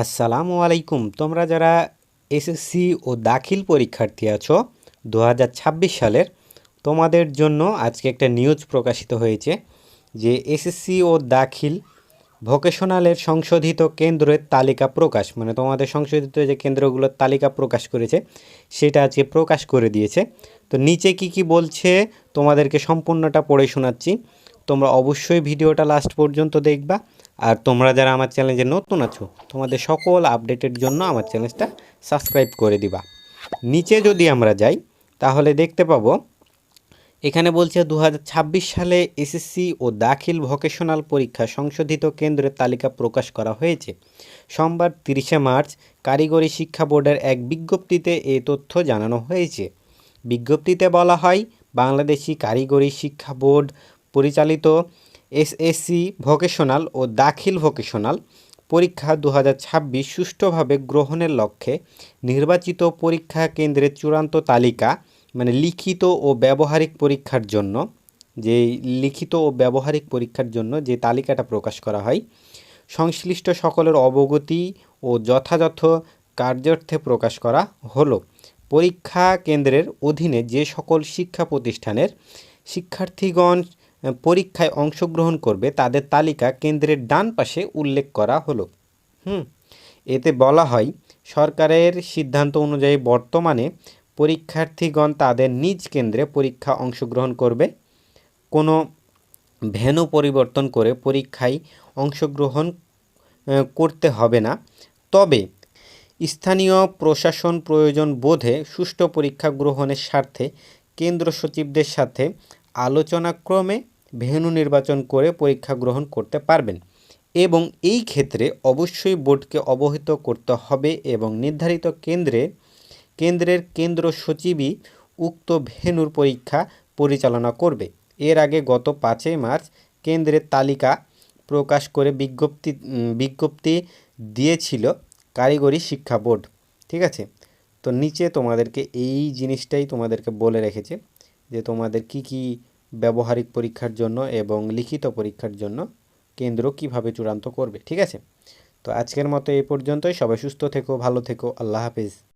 আসসালামু আলাইকুম। তোমরা যারা এসএসসি ও দাখিল পরীক্ষার্থী আছো 2026 সালের, তোমাদের জন্য আজকে একটা নিউজ প্রকাশিত হয়েছে যে এসএসসি ও দাখিল ভোকেশনালের সংশোধিত কেন্দ্রের তালিকা প্রকাশ, মানে তোমাদের সংশোধিত যে কেন্দ্রগুলোর তালিকা প্রকাশ করেছে সেটা আজকে প্রকাশ করে দিয়েছে। তো নিচে কি বলছে তোমাদেরকে সম্পূর্ণটা পড়ে শোনাচ্ছি। তোমরা অবশ্যই ভিডিওটা লাস্ট পর্যন্ত দেখবা। আর তোমরা যারা আমার চ্যানেলে নতুন আছো, তোমাদের সকল আপডেটের জন্য আমার চ্যানেলটা সাবস্ক্রাইব করে দিবা। নিচে যদি আমরা যাই তাহলে দেখতে পাবো এখানে বলছে 2026 সালে এসএসসি ও দাখিল ভোকেশনাল পরীক্ষা সংশোধিত কেন্দ্রের তালিকা প্রকাশ করা হয়েছে। সোমবার 30শে মার্চ কারিগরি শিক্ষা বোর্ডের এক বিজ্ঞপ্তিতে এই তথ্য জানানো হয়েছে। বিজ্ঞপ্তিতে বলা হয়, বাংলাদেশি কারিগরি শিক্ষা বোর্ড পরিচালিত এসএসসি ভোকেশনাল ও দাখিল ভোকেশনাল পরীক্ষা 2026 সুষ্ঠুভাবে গ্রহণের লক্ষ্যে নির্বাচিত পরীক্ষা কেন্দ্রের চূড়ান্ত তালিকা, মানে লিখিত ও ব্যবহারিক পরীক্ষার জন্য যে তালিকাটা প্রকাশ করা হয়, সংশ্লিষ্ট সকলের অবগতি ও যথাযথ কার্যার্থে প্রকাশ করা হলো। পরীক্ষা কেন্দ্রের অধীনে যে সকল শিক্ষা প্রতিষ্ঠানের শিক্ষার্থীগণ পরীক্ষায় অংশগ্রহণ করবে তাদের তালিকা কেন্দ্রের ডান পাশে উল্লেখ করা হলো। এতে বলা হয়, সরকারের সিদ্ধান্ত অনুযায়ী বর্তমানে পরীক্ষার্থীগণ তাদের নিজ কেন্দ্রে পরীক্ষা অংশগ্রহণ করবে। কোনো ভেন্যু পরিবর্তন করে পরীক্ষায় অংশগ্রহণ করতে হবে না। তবে স্থানীয় প্রশাসন প্রয়োজন বোধে সুষ্ঠু পরীক্ষা গ্রহণের স্বার্থে কেন্দ্র সচিবদের সাথে আলোচনাক্রমে ভেন্যু নির্বাচন করে পরীক্ষা গ্রহণ করতে পারবেন এবং এই ক্ষেত্রে অবশ্যই বোর্ডকে অবহিত করতে হবে এবং নির্ধারিত কেন্দ্রের কেন্দ্র সচিবই উক্ত ভেন্যুর পরীক্ষা পরিচালনা করবে। এর আগে গত 5 মার্চ কেন্দ্রের তালিকা প্রকাশ করে বিজ্ঞপ্তি দিয়েছিল কারিগরি শিক্ষা বোর্ড। ঠিক আছে, তো নিচে তোমাদেরকে এই জিনিসটাই তোমাদেরকে বলে রেখেছে যে তোমাদের কি ব্যবহারিক পরীক্ষার জন্য এবং লিখিত পরীক্ষার জন্য কেন্দ্র কিভাবে চূড়ান্ত করবে। ঠিক আছে, তো আজকের মতো এই পর্যন্তই। সবাই সুস্থ থেকো, ভালো থেকো, আল্লাহ হাফেজ।